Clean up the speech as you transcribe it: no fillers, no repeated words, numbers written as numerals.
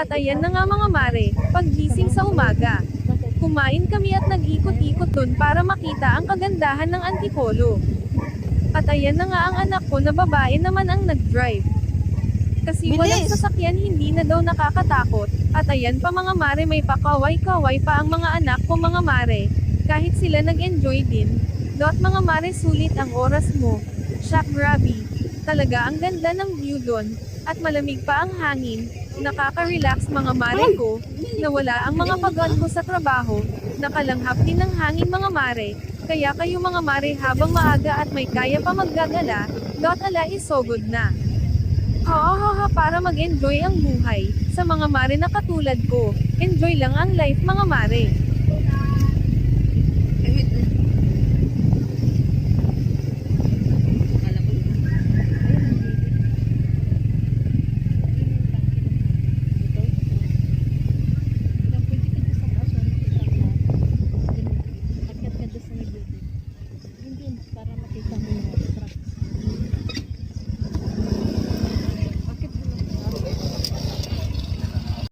At ayan na nga mga mare, paggising sa umaga. Kumain kami at nag-ikot-ikot dun para makita ang kagandahan ng Antipolo. At ayan na nga ang anak ko na babae naman ang nag-drive. Kasi walang Bilis! sasakyan hindi na daw nakakatakot. At ayan pa mga mare, may pakaway-kaway pa ang mga anak ko mga mare. Kahit sila nag-enjoy din. Dot mga mare, sulit ang oras mo. Shak grabe. Talaga ang ganda ng view doon. At malamig pa ang hangin. Nakaka-relax mga mare ko. Nawala ang mga pagod ko sa trabaho. Nakalanghap din ng hangin mga mare. Kaya kayo mga mare, habang maaga at may kaya pa maggagala, dot ala isogod na. Ha para mag-enjoy ang buhay. Sa mga mare na katulad ko, enjoy lang ang life mga mare.